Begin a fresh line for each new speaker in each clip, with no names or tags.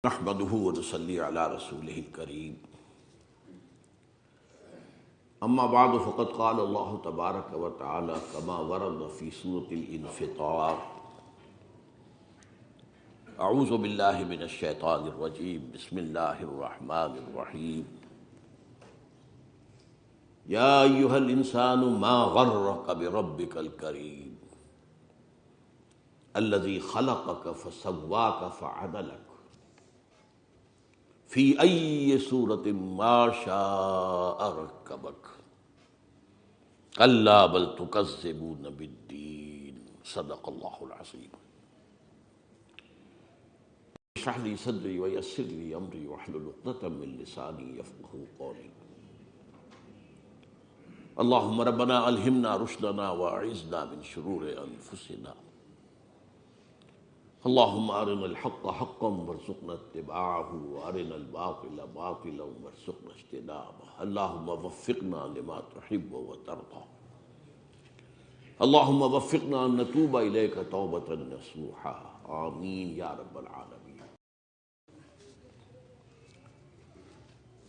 نحمده ونصلي على رسوله الكريم اما بعد فقد قال الله تبارك وتعالى كما ورد في سورة الانفطار اعوذ بالله من الشيطان الرجيم بسم الله الرحمن الرحيم يا ايها الانسان ما غرك بربك الكريم الذي خلقك فسواك فعدلك فی ای صورت ما شاء رکبک کلا بل تکذبون بالدین صدق اللہ العظیم اشرح لی صدری ویسر لی امری واحلل عقدۃ من لسانی یفقهوا قولی اللہم ربنا الہمنا رشدنا واعذنا من شرور انفسنا اللهم ارنا الحق حقا وارزقنا اتباعه وارنا الباطل باطلا وارزقنا اجتنابه اللهم وفقنا لما تحب وترضى اللهم وفقنا ان نتوب اليك توبة نصوحا آمین یا رب العالمین۔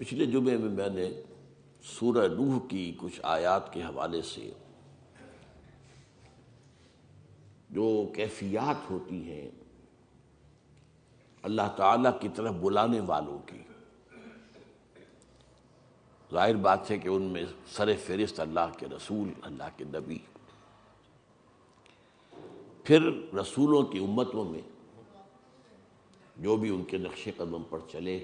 پچھلے جمعے میں نے سورہ نوح کی کچھ آیات کے حوالے سے جو کیفیات ہوتی ہیں اللہ تعالیٰ کی طرف بلانے والوں کی، ظاہر بات ہے کہ ان میں سر فہرست اللہ کے رسول، اللہ کے نبی، پھر رسولوں کی امتوں میں جو بھی ان کے نقش قدم پر چلے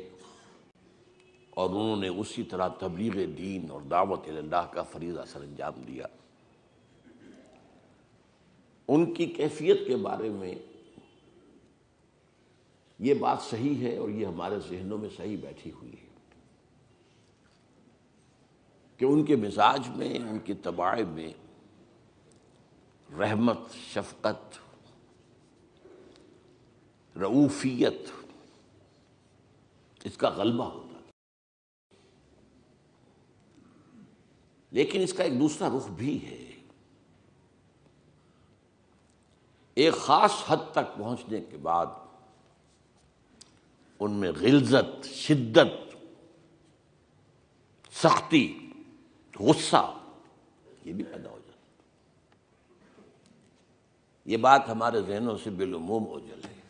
اور انہوں نے اسی طرح تبلیغ دین اور دعوت اللہ کا فریضہ سر انجام دیا، ان کی کیفیت کے بارے میں یہ بات صحیح ہے اور یہ ہمارے ذہنوں میں صحیح بیٹھی ہوئی ہے کہ ان کے مزاج میں، ان کی طباع میں رحمت، شفقت، رؤوفیت اس کا غلبہ ہوتا ہے، لیکن اس کا ایک دوسرا رخ بھی ہے۔ ایک خاص حد تک پہنچنے کے بعد ان میں غلظت، شدت، سختی، غصہ یہ بھی پیدا ہو جاتا ہے۔ یہ بات ہمارے ذہنوں سے بالعموم اوجھل ہے۔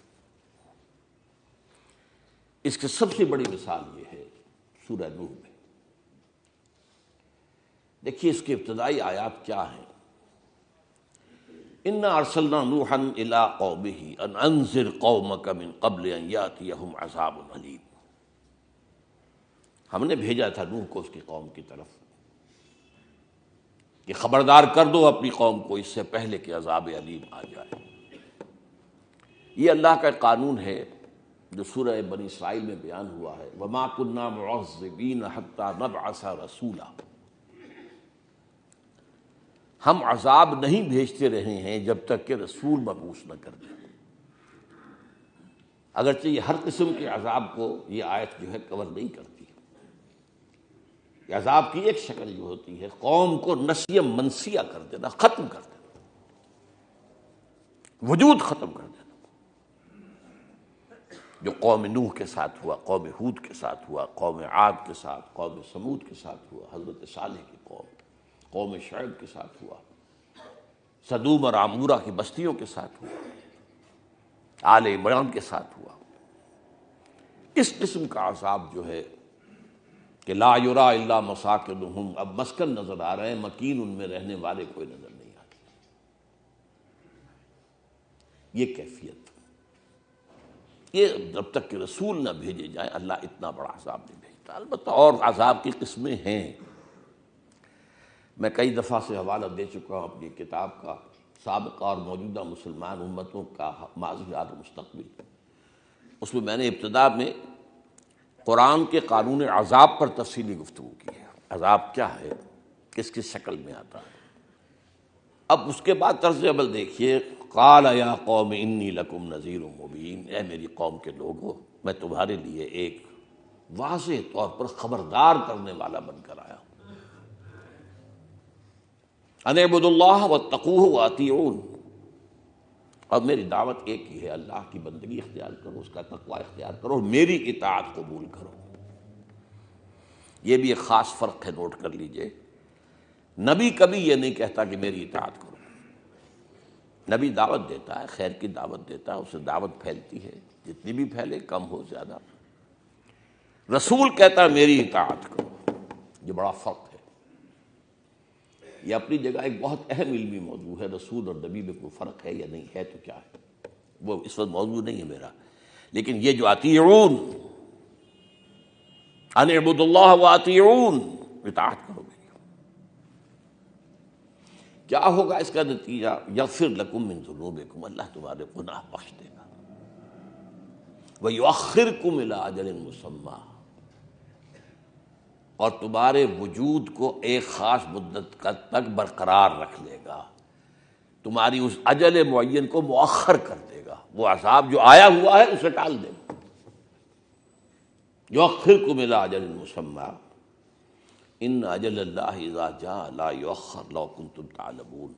اس کی سب سے بڑی مثال یہ ہے سورہ نوح میں۔ دیکھیے اس کی ابتدائی آیات کیا ہیں۔ انا ارسلنا نوحا الی قومہ ان انذر قومک من قبل ان یاتیہم عذاب علیم۔ ہم نے بھیجا تھا نوح کو اس کی قوم کی طرف کہ خبردار کر دو اپنی قوم کو اس سے پہلے کہ عذاب علیم آ جائے۔ یہ اللہ کا قانون ہے جو سورہ بنی اسرائیل میں بیان ہوا ہے، وما کنا معذبین حتی نبعث رسولا۔ ہم عذاب نہیں بھیجتے رہے ہیں جب تک کہ رسول مبعوث نہ کر دیں۔ اگرچہ یہ ہر قسم کے عذاب کو یہ آیت جو ہے کور نہیں کرتی۔ یہ عذاب کی ایک شکل جو ہوتی ہے قوم کو نسیہ منسیہ کر دینا، ختم کر دینا، وجود ختم کر دینا، جو قوم نوح کے ساتھ ہوا، قوم ہود کے ساتھ ہوا، قوم عاد کے ساتھ، قوم سمود کے ساتھ ہوا، حضرت صالح کی قوم شعیب کے ساتھ ہوا، سدوم اور عمورہ کی بستیوں کے ساتھ ہوا، آل عمران کے ساتھ ہوا۔ اس قسم کا عذاب جو ہے کہ لا یرا الا مساکنہم، اب مسکن نظر آ رہے ہیں، مکین ان میں رہنے والے کوئی نظر نہیں آتے۔ یہ کیفیت، یہ جب تک کہ رسول نہ بھیجے جائیں اللہ اتنا بڑا عذاب نہیں بھیجتا۔ البتہ اور عذاب کی قسمیں ہیں، میں کئی دفعہ سے حوالہ دے چکا ہوں اپنی کتاب کا، سابقہ اور موجودہ مسلمان امتوں کا ماضی اور مستقبل۔ اس میں نے ابتدا میں قرآن کے قانون عذاب پر تفصیلی گفتگو کی ہے، عذاب کیا ہے، کس کس شکل میں آتا ہے۔ اب اس کے بعد طرز عمل دیکھیے، قال یا قوم انی لکم نذیر مبین، اے میری قوم کے لوگوں میں تمہارے لیے ایک واضح طور پر خبردار کرنے والا بن کر آیا ہوں۔ ان اعبدوا اللہ واتقوہ واطیعون، اور میری دعوت ایک ہی ہے، اللہ کی بندگی اختیار کرو، اس کا تقوی اختیار کرو، میری اطاعت قبول کرو۔ یہ بھی ایک خاص فرق ہے، نوٹ کر لیجئے۔ نبی کبھی یہ نہیں کہتا کہ میری اطاعت کرو۔ نبی دعوت دیتا ہے، خیر کی دعوت دیتا ہے، اسے دعوت پھیلتی ہے، جتنی بھی پھیلے، کم ہو زیادہ۔ رسول کہتا ہے میری اطاعت کرو۔ یہ بڑا فرق ہے۔ یہ اپنی جگہ ایک بہت اہم علمی موضوع ہے، رسول اور نبی میں کوئی فرق ہے یا نہیں ہے تو کیا ہے، وہ اس وقت موضوع نہیں ہے میرا۔ لیکن یہ جو اطیعون، ان اعبدوا اللہ واطیعون، اطاعت کرو میری، کیا ہوگا اس کا نتیجہ؟ یغفر لکم من ذنوبکم، اللہ تمہارے گناہ بخش دے گا، ویؤخرکم الی اجل مسمی، اور تمہارے وجود کو ایک خاص مدت تک برقرار رکھ لے گا، تمہاری اس اجل معین کو مؤخر کر دے گا، وہ عذاب جو آیا ہوا ہے اسے ٹال دے گا۔ یؤخرکم الی اجل مسمی ان اجل اللہ اذا جاء لا یؤخر لو کنتم تعلمون۔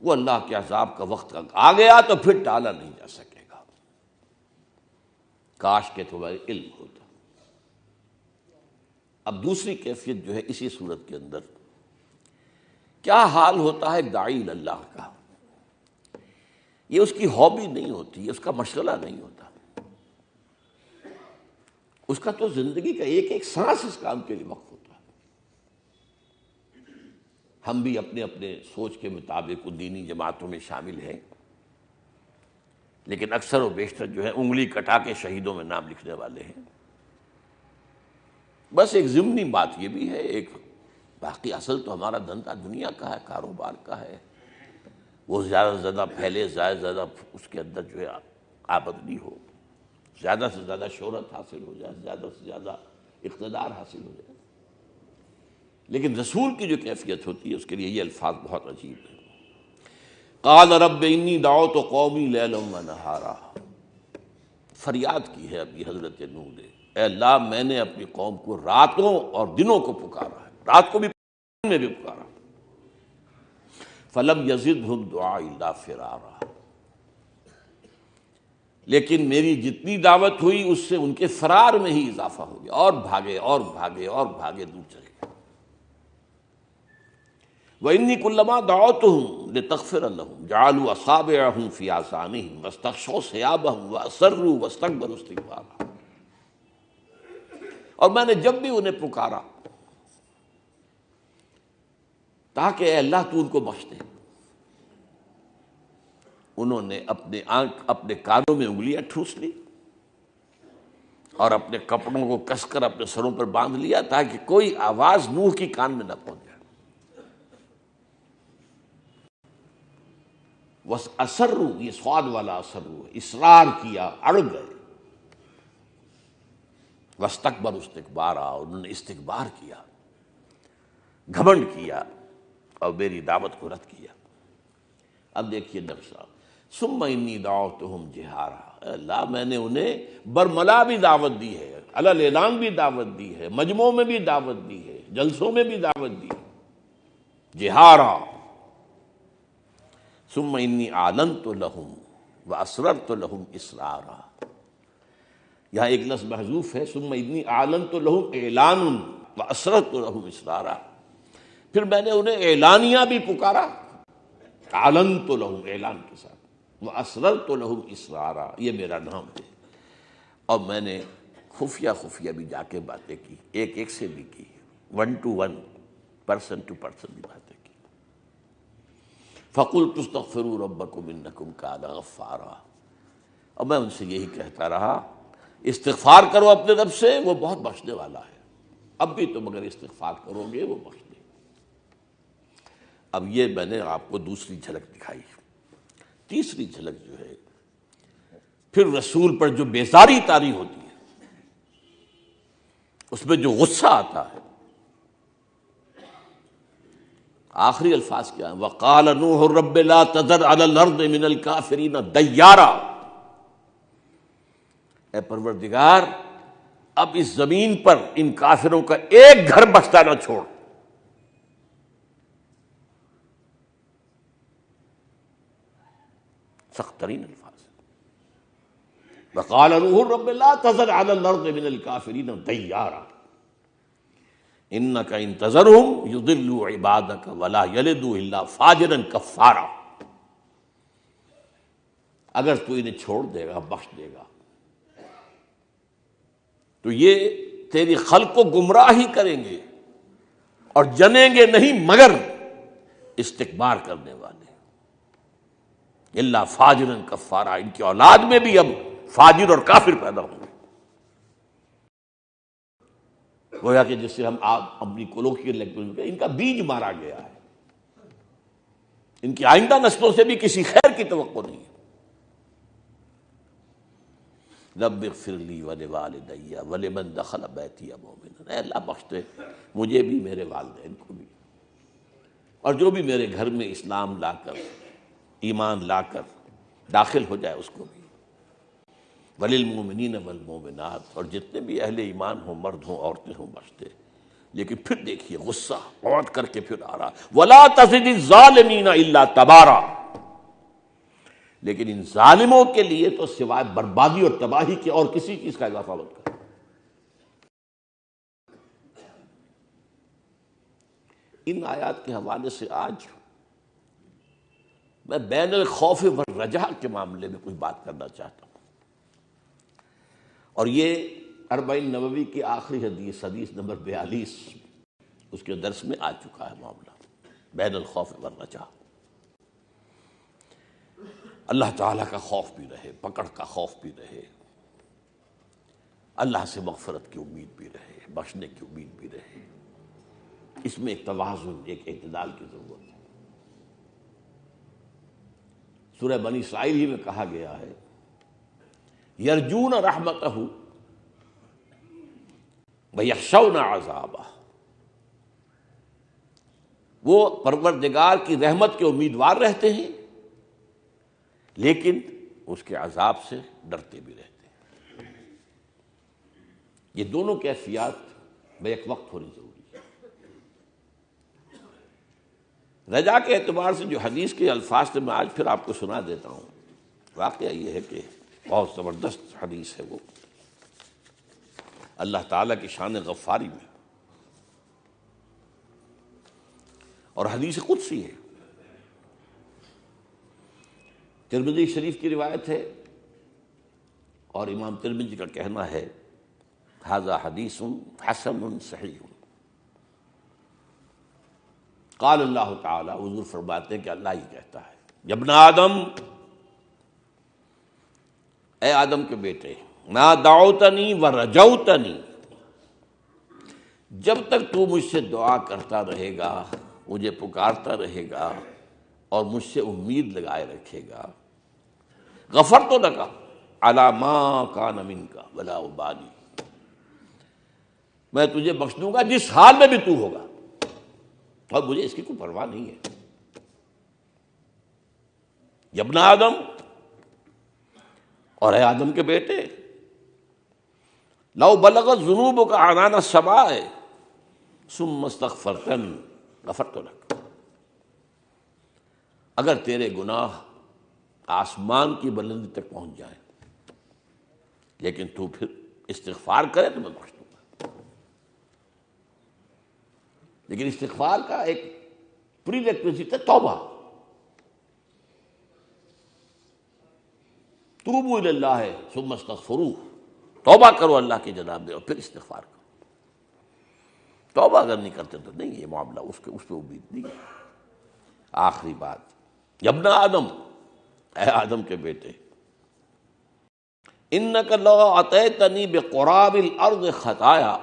وہ اللہ کے عذاب کا وقت آ گیا تو پھر ٹالا نہیں جا سکے گا، کاش کہ تمہیں علم ہوتا۔ اب دوسری کیفیت جو ہے اسی صورت کے اندر، کیا حال ہوتا ہے داعی اللہ کا؟ یہ اس کی ہابی نہیں ہوتی، اس کا مشغلہ نہیں ہوتا، اس کا تو زندگی کا ایک ایک سانس اس کام کے لیے وقف ہوتا ہے۔ ہم بھی اپنے اپنے سوچ کے مطابق دینی جماعتوں میں شامل ہیں، لیکن اکثر و بیشتر جو ہے انگلی کٹا کے شہیدوں میں نام لکھنے والے ہیں۔ بس ایک ضمنی بات یہ بھی ہے، ایک باقی اصل تو ہمارا دھندا دنیا کا ہے، کاروبار کا ہے، وہ زیادہ سے زیادہ پھیلے، زیادہ سے زیادہ اس کے اندر جو ہے آمدنی ہو، زیادہ سے زیادہ شہرت حاصل ہو جائے، زیادہ سے زیادہ اقتدار حاصل ہو جائے۔ لیکن رسول کی جو کیفیت ہوتی ہے اس کے لیے یہ الفاظ بہت عجیب ہیں۔ قال رب انی دعوت قومی لیلا ونہارا، فریاد کی ہے ابھی حضرت نوح نے، اے اللہ میں نے اپنی قوم کو راتوں اور دنوں کو پکارا ہے، رات کو بھی میں بھی پکارا، فلم یزدہم دعائی الا فرارا، لیکن میری جتنی دعوت ہوئی اس سے ان کے فرار میں ہی اضافہ ہو گیا، اور بھاگے اور بھاگے اور بھاگے، دور چلے گئے۔ وَإِنِّي كُلَّمَا دَعَوْتُهُمْ لِتَغْفِرَ لَهُمْ جَعَلُوا أَصَابِعَهُمْ فِي آذَانِهِمْ وَاسْتَغْشَوْا ثِيَابَهُمْ وَأَصَرُّوا وَاسْتَكْبَرُوا اسْتِكْبَارًا، اور میں نے جب بھی انہیں پکارا تاکہ اے اللہ تو ان کو بخش دے، انہوں نے اپنے کانوں میں انگلیاں ٹھوس لی اور اپنے کپڑوں کو کس کر اپنے سروں پر باندھ لیا تاکہ کوئی آواز نوح کی کان میں نہ پہنچ جائے۔ وَأَصَرُّوا، یہ سواد والا اصروا، اصرار کیا، اڑ گئے، وَاسْتَكْبَرُوا اسْتِكْبَارًا، انہوں نے استکبار کیا، گھمنڈ کیا اور میری دعوت کو رد کیا۔ اب دیکھیے نقشہ، ثُمَّ إِنِّي دَعَوْتُهُمْ جِهَارًا، اے اللہ میں نے انہیں برملا بھی دعوت دی ہے، علی الاعلان بھی دعوت دی ہے، مجمعوں میں بھی دعوت دی ہے، جلسوں میں بھی دعوت دی ہے، جہارا۔ ثم انی اعلنت لهم واسررت لهم اسرارا، یہاں ایک لفظ محذوف ہے، ثم انی اعلنت لهم اعلان واسررت لهم اسرارا، پھر میں نے انہیں اعلانیہ بھی پکارا، اعلنت لهم اعلان کے ساتھ، واسررت لهم اسرارا، یہ میرا نام ہے، اور میں نے خفیہ خفیہ بھی جا کے باتیں کی، ایک ایک سے بھی کی، 1 to 1، پرسن ٹو پرسن بھی باتیں کی۔ فَقُلْتُ اسْتَغْفِرُوا رَبَّكُمْ إِنَّكُمْ كَانَ غَفَّارًا، اور میں ان سے یہی کہتا رہا استغفار کرو اپنے رب سے، وہ بہت بخشنے والا ہے، اب بھی تم اگر استغفار کرو گے وہ بخش دے گا۔ اب یہ میں نے آپ کو دوسری جھلک دکھائی۔ تیسری جھلک جو ہے پھر رسول پر جو بیزاری طاری ہوتی ہے، اس میں جو غصہ آتا ہے، آخری الفاظ کیا ہیں؟ وَقَالَ نُوحٌ رَبِّ لَا تَذَرْ عَلَى الْأَرْضِ مِنَ الْكَافِرِينَ دَيَّارًا، اے پروردگار اب اس زمین پر ان کافروں کا ایک گھر بستا نہ چھوڑ۔ سخت ترین الفاظ. وقال روح الرب لا تذر علی الارض من الکافرین دیارا انک ان تذرهم یضلوا عبادک ولا یلدوا الا فاجرا کفارا. اگر تو انہیں چھوڑ دے گا، بخش دے گا، تو یہ تیری خلق کو گمراہ ہی کریں گے اور جنیں گے نہیں مگر استکبار کرنے والے. الا فاجرا کفارا، ان کی اولاد میں بھی اب فاجر اور کافر پیدا ہوں گے. گویا کہ جس سے ہم اپنی کولوکیل لینگویج میں ان کا بیج مارا گیا ہے، ان کی آئندہ نسلوں سے بھی کسی خیر کی توقع نہیں ہے. رب اغفر لی ولوالدی ولمن دخل بیتی مؤمنا، اے اللہ بخش دے مجھے بھی، میرے والدین کو بھی، اور جو بھی میرے گھر میں اسلام لا کر، ایمان لا کر داخل ہو جائے اس کو بھی. وللمؤمنین والمؤمنات، اور جتنے بھی اہل ایمان ہوں، مرد ہوں عورتیں ہوں، بخش دے. لیکن پھر دیکھیے غصہ عود کر کے پھر آ رہا، ولا تزد الظالمین الا تبارا. لیکن ان ظالموں کے لیے تو سوائے بربادی اور تباہی کے اور کسی چیز کا اضافہ مت کرو. ان آیات کے حوالے سے آج میں بین الخوف والرجاء کے معاملے میں کچھ بات کرنا چاہتا ہوں. اور یہ 40 نبوی کی آخری حدیث، حدیث نمبر 42، اس کے درس میں آ چکا ہے معاملہ بین الخوف والرجاء. اللہ تعالیٰ کا خوف بھی رہے، پکڑ کا خوف بھی رہے، اللہ سے مغفرت کی امید بھی رہے، بخشنے کی امید بھی رہے. اس میں ایک توازن، ایک اعتدال کی ضرورت ہے. سورہ بنی اسرائیل ہی میں کہا گیا ہے یرجون رحمتہ ویخشون عذابہ، وہ پروردگار کی رحمت کے امیدوار رہتے ہیں لیکن اس کے عذاب سے ڈرتے بھی رہتے ہیں. یہ دونوں کیفیات بیک وقت ہونی ضروری ہے. رجا کے اعتبار سے جو حدیث کے الفاظ سے میں آج پھر آپ کو سنا دیتا ہوں، واقعہ یہ ہے کہ بہت زبردست حدیث ہے وہ، اللہ تعالیٰ کی شان غفاری میں، اور حدیث قدسی ہے. ترمذی شریف کی روایت ہے اور امام ترمذی کا کہنا ہے ھذا حدیث حسن صحیح. قال اللہ تعالی، حضور فرماتے ہیں کہ اللہ ہی کہتا ہے یا ابن آدم، اے آدم کے بیٹے، ما دعوتنی ورجوتنی، جب تک تو مجھ سے دعا کرتا رہے گا، مجھے پکارتا رہے گا اور مجھ سے امید لگائے رکھے گا، غفرت لک علی ما کان منک ولا ابالی، میں تجھے بخش دوں گا جس حال میں بھی تو ہوگا، اور مجھے اس کی کوئی پرواہ نہیں ہے. یا ابن آدم، اور اے آدم کے بیٹے، لو بلغت ذنوبک عنان السماء ثم استغفرتنی غفرت لک، اگر تیرے گناہ آسمان کی بلندی تک پہنچ جائیں لیکن تو پھر استغفار کرے تو میں بخش دوں گا. لیکن استغفار کا ایک پری ریکویزٹ ہے توبہ. توبوا الی اللہ ثم استغفروہ، توبہ کرو اللہ کی جناب میں اور پھر استغفار کرو. توبہ اگر نہیں کرتے تو نہیں، یہ معاملہ اس پہ امید نہیں ہے. آخری بات، یا ابن آدم، اے آدم کے بیٹے، انک لو اتیتنی بقراب الارض خطایا،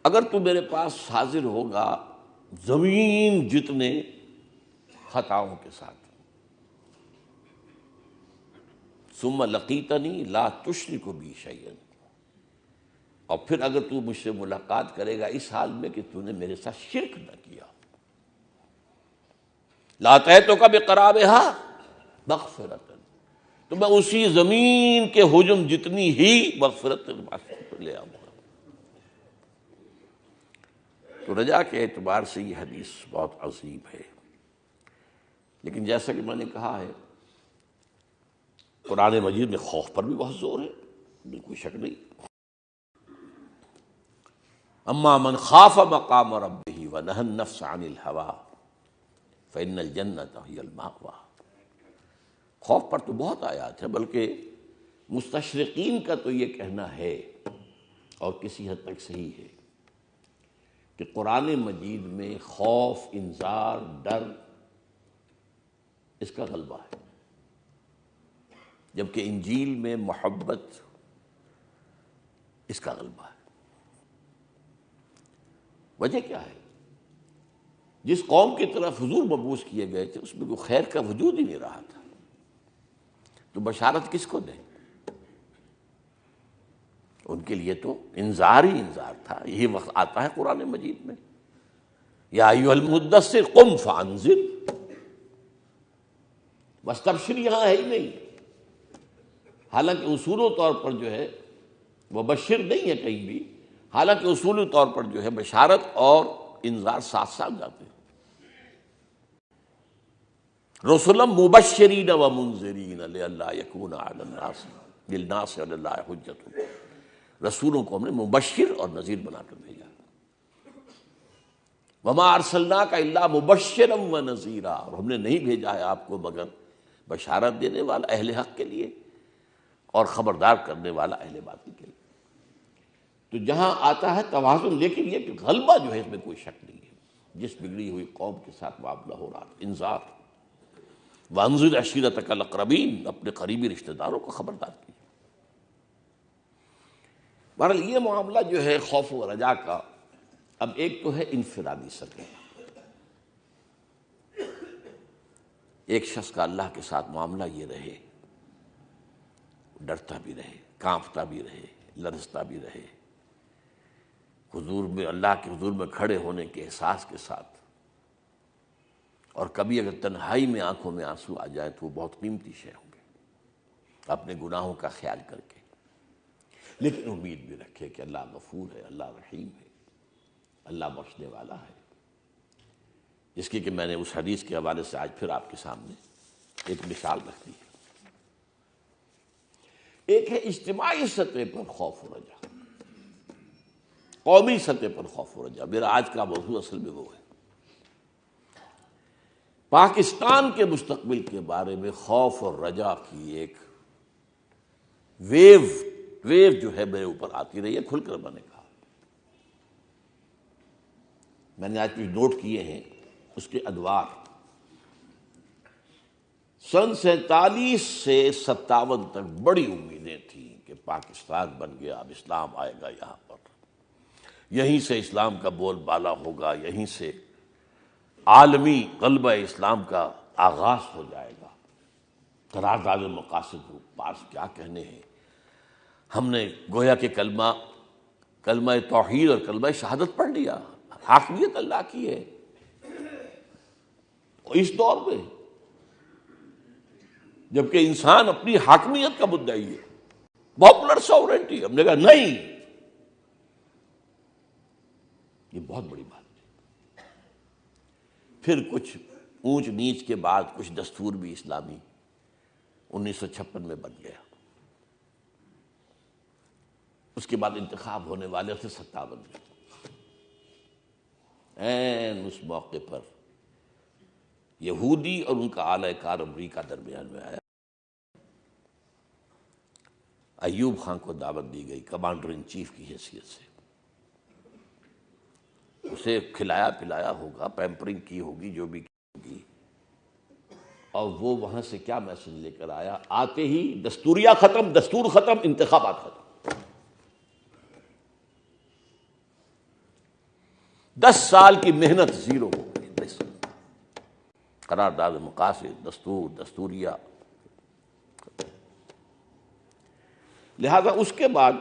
اگر تو میرے پاس حاضر ہوگا زمین جتنے خطاؤں کے ساتھ، ثم لقیتنی لا تشرک بی شیئا، اور پھر اگر تو مجھ سے ملاقات کرے گا اس حال میں کہ تو نے میرے ساتھ شرک نہ کیا، لاتیتک بقرابھا مغفرۃ، تو میں اسی زمین کے حجم جتنی ہی مغفرت لے آؤں گا. تو رجا کے اعتبار سے یہ حدیث بہت عظیم ہے. لیکن جیسا کہ میں نے کہا ہے قرآن مجید میں خوف پر بھی بہت زور ہے، بالکل شک نہیں۔ اما من خاف مقام ربہ ونہى النفس عن الہوى فإن الجنة هی المأوى۔ خوف پر تو بہت آیات ہیں، بلکہ مستشرقین کا تو یہ کہنا ہے اور کسی حد تک صحیح ہے کہ قرآن مجید میں خوف، انذار، ڈر اس کا غلبہ ہے، جبکہ انجیل میں محبت اس کا غلبہ ہے۔ وجہ کیا ہے؟ جس قوم کی طرف حضور مبعوث کیے گئے تھے اس میں کوئی خیر کا وجود ہی نہیں رہا تھا، تو بشارت کس کو دیں؟ ان کے لیے تو انذار ہی انذار تھا۔ یہی وقت آتا ہے قرآن مجید میں، یا ایھا المدثر قم فانذر، واستبشر یہاں ہے ہی نہیں، حالانکہ اصولی طور پر جو ہے وہ بشر نہیں ہے کہیں بھی، حالانکہ اصولی طور پر جو ہے بشارت اور انذار ساتھ ساتھ جاتے ہیں۔ رسلا مبشرین و منذرین لئلا یکون علی الناس للناس علی اللہ حجۃ، رسولوں کو ہم نے مبشر اور نذیر بنا کر بھیجا۔ وما ارسلناک الا مبشرا و نذیرا، اور ہم نے نہیں بھیجا ہے آپ کو مگر بشارت دینے والا اہل حق کے لیے اور خبردار کرنے والا اہل باطل کے لیے۔ تو جہاں آتا ہے توازن، لیکن یہ کہ غلبہ جو ہے اس میں کوئی شک نہیں ہے۔ جس بگڑی ہوئی قوم کے ساتھ معاملہ ہو رہا ہے، انذار، وانذر عشیرتک الاقربین، اپنے قریبی رشتہ داروں کو خبردار کیجیے۔ بہرحال یہ معاملہ جو ہے خوف و رجا کا، اب ایک تو ہے انفرادی سطح، ایک شخص کا اللہ کے ساتھ معاملہ یہ رہے، ڈرتا بھی رہے، کانپتا بھی رہے، لرزتا بھی رہے، حضور میں، اللہ کے حضور میں کھڑے ہونے کے احساس کے ساتھ، اور کبھی اگر تنہائی میں آنکھوں میں آنسو آ جائے تو وہ بہت قیمتی شے ہوں گے، اپنے گناہوں کا خیال کر کے، لیکن امید بھی رکھے کہ اللہ غفور ہے، اللہ رحیم ہے، اللہ بخشنے والا ہے، جس کی کہ میں نے اس حدیث کے حوالے سے آج پھر آپ کے سامنے ایک مثال رکھ دی ہے۔ ایک ہے اجتماعی سطح پر خوف و رجا، قومی سطح پر خوف و رجا۔ میرا آج کا موضوع اصل میں وہ ہے، پاکستان کے مستقبل کے بارے میں خوف اور رجا کی ایک ویو جو ہے میرے اوپر آتی رہی ہے، کھل کر میں نے کہا۔ میں نے آج کچھ نوٹ کیے ہیں اس کے ادوار۔ سن 47 سے 57 تک بڑی امیدیں تھیں کہ پاکستان بن گیا، اب اسلام آئے گا یہاں پر، یہیں سے اسلام کا بول بالا ہوگا، یہیں سے عالمی غلبہ اسلام کا آغاز ہو جائے گا۔ قرارداد مقاصد پاس کیا کہنے ہیں، ہم نے گویا کہ کلمہ توحید اور کلمہ شہادت پڑھ لیا، حاکمیت اللہ کی ہے۔ اس دور میں جبکہ انسان اپنی حاکمیت کا مدعی ہے، پاپولر سوورنٹی، ہم نے کہا نہیں، یہ بہت بڑی بات ہے۔ پھر کچھ اونچ نیچ کے بعد کچھ دستور بھی اسلامی 1956 میں بن گیا، اس کے بعد انتخاب ہونے والے تھے 57 میں۔ اس موقع پر یہودی اور ان کا اعلی کار امریکہ درمیان میں آیا۔ ایوب خان کو دعوت دی گئی کمانڈر ان چیف کی حیثیت سے، اسے کھلایا پلایا ہوگا، پیمپرنگ کی ہوگی، جو بھی کی ہوگی، اور وہ وہاں سے کیا میسج لے کر آیا؟ آتے ہی دستوریہ ختم، دستور ختم، انتخابات ختم۔ 10 سال کی محنت زیرو ہو گئی، قرارداد مقاصد، دستور، دستوریہ۔ لہذا اس کے بعد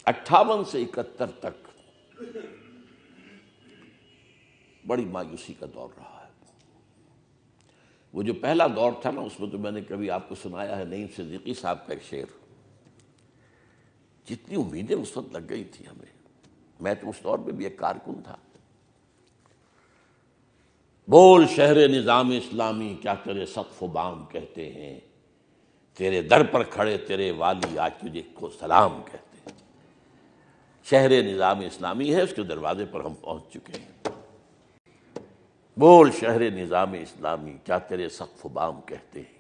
58 سے 71 تک بڑی مایوسی کا دور رہا ہے۔ وہ جو پہلا دور تھا نا، اس میں تو میں نے کبھی آپ کو سنایا ہے نعیم صدیقی صاحب کا ایک شعر، جتنی امیدیں اس وقت لگ گئی تھی ہمیں، میں تو اس دور میں بھی ایک کارکن تھا۔ بول شہر نظام اسلامی کیا تیرے سقف و بام کہتے ہیں، تیرے در پر کھڑے تیرے والی آج تجھے کو سلام کہتے ہیں۔ شہر نظام اسلامی ہے، اس کے دروازے پر ہم پہنچ چکے ہیں۔ بول شہر نظام اسلامی کیا تیرے سقف و بام کہتے ہیں،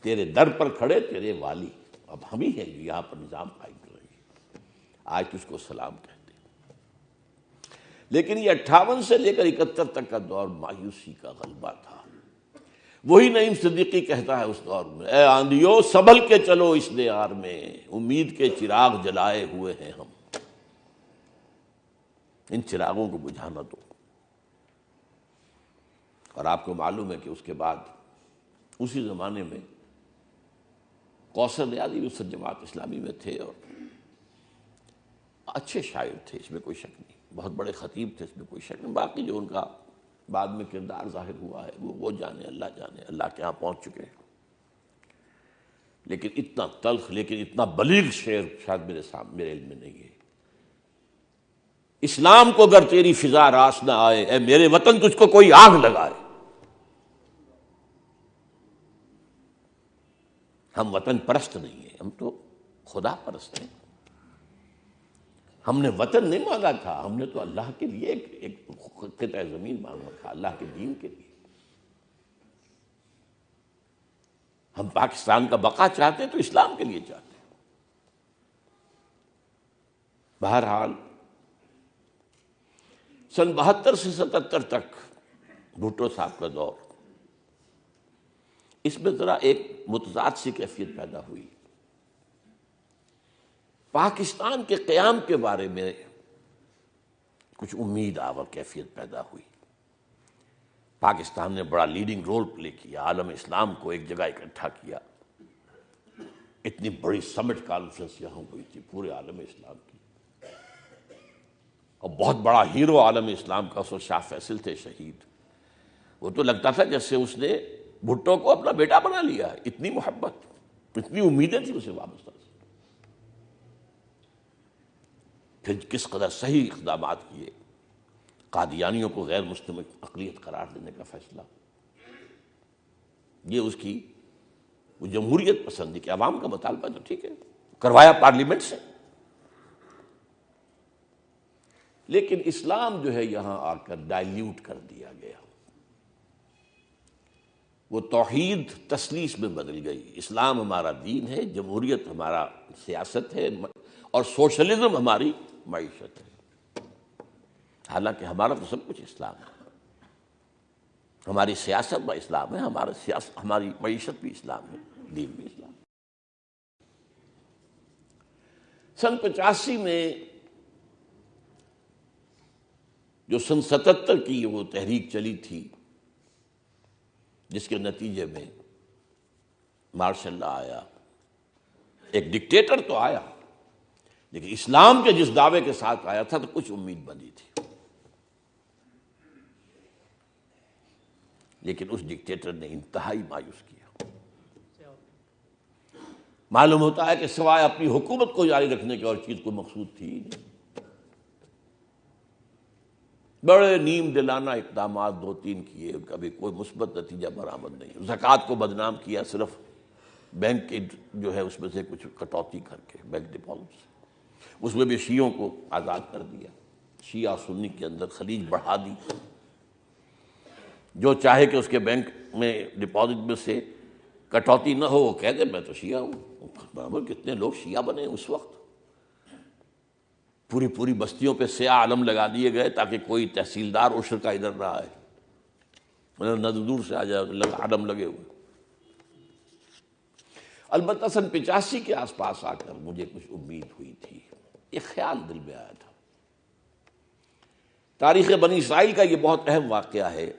تیرے در پر کھڑے تیرے والی، اب ہم ہی ہیں جو یہاں پر نظام قائم کر رہے ہیں، آج تجھ کو سلام کہتے ہیں۔ لیکن یہ 58 سے لے کر 71 تک کا دور مایوسی کا غلبہ تھا۔ وہی نعیم صدیقی کہتا ہے اس دور میں، اے آندھیو سنبھل کے چلو اس دیار میں، امید کے چراغ جلائے ہوئے ہیں ہم، ان چراغوں کو بجھانا دو۔ اور آپ کو معلوم ہے کہ اس کے بعد اسی زمانے میں کوثر نیازی اس جماعت اسلامی میں تھے اور اچھے شاعر تھے، اس میں کوئی شک نہیں، بہت بڑے خطیب تھے، اس میں کوئی شک نہیں۔ باقی جو ان کا بعد میں کردار ظاہر ہوا ہے وہ جانے، اللہ کے ہاں پہنچ چکے ہیں۔ لیکن اتنا تلخ لیکن اتنا بلیغ شعر شاید میرے علم میں نہیں ہے۔ اسلام کو اگر تیری فضا راس نہ آئے، اے میرے وطن تجھ کو کوئی آگ لگائے۔ ہم وطن پرست نہیں ہیں، ہم تو خدا پرست ہیں۔ ہم نے وطن نہیں مانگا تھا، ہم نے تو اللہ کے لیے ایک قطع زمین مانگا تھا، اللہ کے دین کے لیے۔ ہم پاکستان کا بقا چاہتے ہیں تو اسلام کے لیے چاہتے ہیں۔ بہرحال سن 72 سے 77 تک بھٹو صاحب کا دور، اس میں ذرا ایک متضاد سی کیفیت پیدا ہوئی۔ پاکستان کے قیام کے بارے میں کچھ امید آور کیفیت پیدا ہوئی۔ پاکستان نے بڑا لیڈنگ رول پلے کیا، عالم اسلام کو ایک جگہ اکٹھا کیا، اتنی بڑی سمٹ کانفرنس یہاں ہوئی تھی پورے عالم اسلام کی، اور بہت بڑا ہیرو عالم اسلام کا اس وقت شاہ فیصل تھے شہید۔ وہ تو لگتا تھا جیسے اس نے بھٹو کو اپنا بیٹا بنا لیا ہے، اتنی محبت، اتنی امیدیں تھی اسے وابستہ سے۔ پھر کس قدر صحیح اقدامات کیے، قادیانیوں کو غیر مسلم اقلیت قرار دینے کا فیصلہ، یہ اس کی وہ جمہوریت پسندی کہ عوام کا مطالبہ تو ٹھیک ہے، کروایا پارلیمنٹ سے، لیکن اسلام جو ہے یہاں آ کر ڈائلیوٹ کر دیا گیا، وہ توحید تثلیث میں بدل گئی۔ اسلام ہمارا دین ہے، جمہوریت ہمارا سیاست ہے، اور سوشلزم ہماری معیشت ہے۔ حالانکہ ہمارا تو سب کچھ اسلام ہے، ہماری سیاست با اسلام ہے، ہماری معیشت بھی اسلام ہے، دین بھی اسلام ہے۔ سن 85 میں جو سن 77 کی وہ تحریک چلی تھی، جس کے نتیجے میں مارشل لا آیا، ایک ڈکٹیٹر تو آیا، لیکن اسلام کے جس دعوے کے ساتھ آیا تھا تو کچھ امید بنی تھی، لیکن اس ڈکٹیٹر نے انتہائی مایوس کیا۔ معلوم ہوتا ہے کہ سوائے اپنی حکومت کو جاری رکھنے کی اور چیز کو مقصود تھی ہی نہیں۔ بڑے نیم دلانہ اقدامات 2-3 کیے، کبھی کوئی مثبت نتیجہ برآمد نہیں۔ زکوٰۃ کو بدنام کیا، صرف بینک کے جو ہے اس میں سے کچھ کٹوتی کر کے، بینک ڈپازٹ سے، اس میں بھی شیعوں کو آزاد کر دیا، شیعہ سنی کے اندر خلیج بڑھا دی، جو چاہے کہ اس کے بینک میں ڈپازٹ میں سے کٹوتی نہ ہو، وہ کہہ دے میں تو شیعہ ہوں۔ کتنے لوگ شیعہ بنے اس وقت، پوری بستیوں پہ سیاہ علم لگا دیے گئے تاکہ کوئی تحصیلدار عشر کا ادھر نہ آئے، نہ دور سے آ جائے علم لگے ہوئے۔ البتہ سن 85 کے آس پاس آ کر مجھے کچھ امید ہوئی تھی، ایک خیال دل میں آیا تھا۔ تاریخ بنی اسرائیل کا یہ بہت اہم واقعہ ہے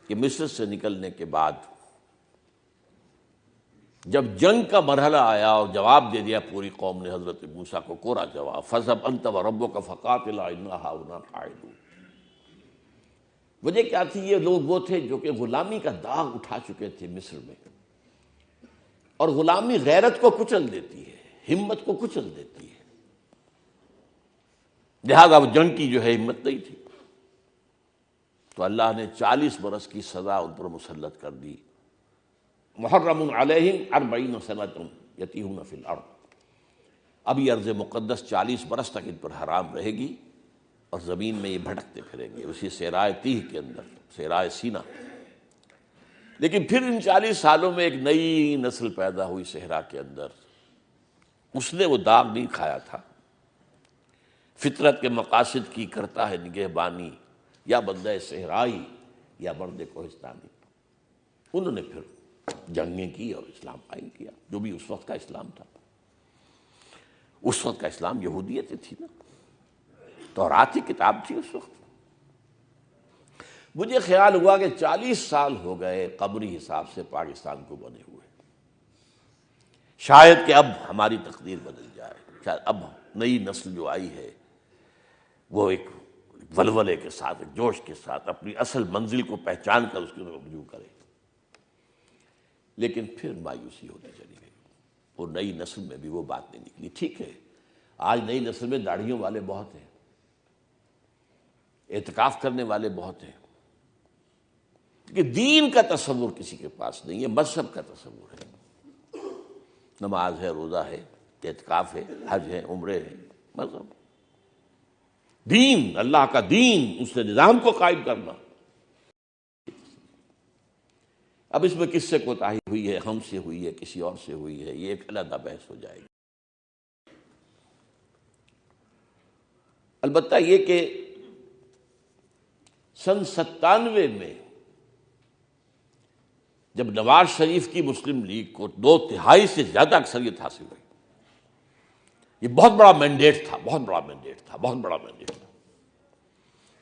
کہ مصر سے نکلنے کے بعد جب جنگ کا مرحلہ آیا اور جواب دے دیا پوری قوم نے حضرت موسیٰ کو کوڑا جواب، فَاذْهَبْ أَنْتَ وَرَبُّكَ فَقَاتِلَا إِنَّا هَاهُنَا قَاعِدُونَ۔ وجہ کیا تھی؟ یہ لوگ وہ تھے جو کہ غلامی کا داغ اٹھا چکے تھے مصر میں، اور غلامی غیرت کو کچل دیتی ہے، ہمت کو کچل دیتی ہے، لہذا وہ جنگ کی جو ہے ہمت نہیں تھی، تو اللہ نے 40 برس کی سزا ان پر مسلط کر دی، محرم علیہم 40 سنۃ یتیہون فی الارض، اب یہ ارض مقدس 40 برس تک ان پر حرام رہے گی اور زمین میں یہ بھٹکتے پھریں گے اسی صحرائے تیہ کے اندر، صحرائے سینا۔ لیکن پھر ان 40 سالوں میں ایک نئی نسل پیدا ہوئی صحرا کے اندر، اس نے وہ داغ نہیں کھایا تھا، فطرت کے مقاصد کی کرتا ہے نگہبانی، یا بندہ صحرائی یا مرد کوہستانی۔ انہوں نے پھر جنگیں کی اور اسلام قائم کیا، جو بھی اس وقت کا اسلام تھا۔ اس وقت کا اسلام یہودیت تھی نا، تورات کی کتاب تھی اس وقت۔ مجھے خیال ہوا کہ 40 سال ہو گئے قمری حساب سے پاکستان کو بنے ہوئے، شاید کہ اب ہماری تقدیر بدل جائے، شاید اب نئی نسل جو آئی ہے وہ ایک ولولے کے ساتھ، ایک جوش کے ساتھ اپنی اصل منزل کو پہچان کر اس کی طرف رجوع کرے۔ لیکن پھر مایوسی ہوتی چلی گئی، وہ نئی نسل میں بھی وہ بات نہیں نکلی۔ ٹھیک ہے، آج نئی نسل میں داڑھیوں والے بہت ہیں، اعتکاف کرنے والے بہت ہیں، کہ دین کا تصور کسی کے پاس نہیں ہے، مذہب کا تصور ہے۔ نماز ہے، روزہ ہے، اعتکاف ہے، حج ہے، عمرے ہے، مذہب، دین، اللہ کا دین، اس نے نظام کو قائم کرنا۔ اب اس میں کس سے کوتاہی ہوئی ہے، ہم سے ہوئی ہے، کسی اور سے ہوئی ہے، یہ ایک علیحدہ بحث ہو جائے گی۔ البتہ یہ کہ سن 97 میں جب نواز شریف کی مسلم لیگ کو 2/3 سے زیادہ اکثریت حاصل ہوئی، یہ بہت بڑا مینڈیٹ تھا، بہت بڑا مینڈیٹ تھا، بہت بڑا مینڈیٹ تھا،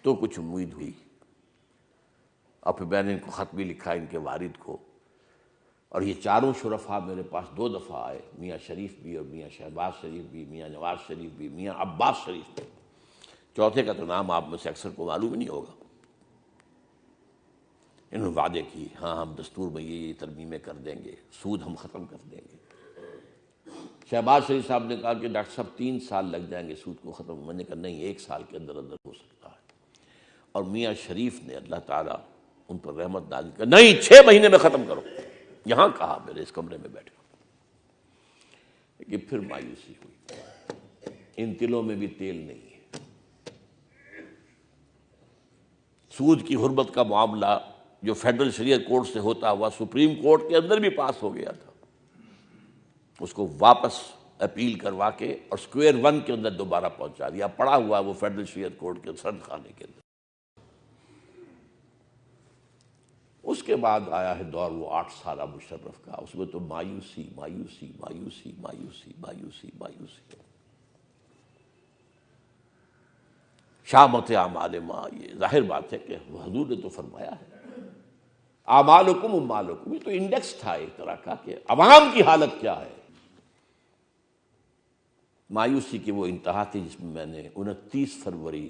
تو کچھ امید ہوئی۔ اور پھر میں نے ان کو خط بھی لکھا، ان کے والد کو، اور یہ چاروں شرفاء میرے پاس 2 دفعہ آئے، میاں شریف بھی اور میاں شہباز شریف بھی، میاں نواز شریف بھی، میاں عباس شریف بھی، چوتھے کا تو نام آپ میں سے اکثر کو معلوم ہی نہیں ہوگا۔ انہوں نے وعدے کی، ہاں ہم دستور میں یہ ترمیمیں کر دیں گے، سود ہم ختم کر دیں گے۔ شہباز شریف صاحب نے کہا کہ ڈاکٹر صاحب 3 سال لگ جائیں گے سود کو ختم، میں نے کہا نہیں، 1 سال کے اندر اندر ہو سکتا ہے۔ اور میاں شریف نے اللہ تعالیٰ ان پر رحمت نازل کر، نہیں 6 مہینے میں ختم کرو، یہاں کہا میرے اس کمرے میں بیٹھے۔ لیکن پھر مایوسی ہوئی، ان تلوں میں بھی تیل نہیں ہے۔ سود کی حرمت کا معاملہ جو فیڈرل شریعت کورٹ سے ہوتا ہوا سپریم کورٹ کے اندر بھی پاس ہو گیا تھا، اس کو واپس اپیل کروا کے اور سکوئر 1 کے اندر دوبارہ پہنچا دیا، پڑا ہوا وہ فیڈرل شریعت کورٹ کے سرد خانے کے اندر۔ اس کے بعد آیا ہے دور وہ 8 سالہ مشرف کا، اس میں تو مایوسی مایوسی مایوسی مایوسی مایوسی مایوسی۔ شامت اعمال ما، یہ ظاہر بات ہے کہ حضور نے تو فرمایا ہے اعمالکم اموالکم، یہ تو انڈیکس تھا ایک طرح کا کہ عوام کی حالت کیا ہے۔ مایوسی کی وہ انتہا تھی جس میں میں نے 29 فروری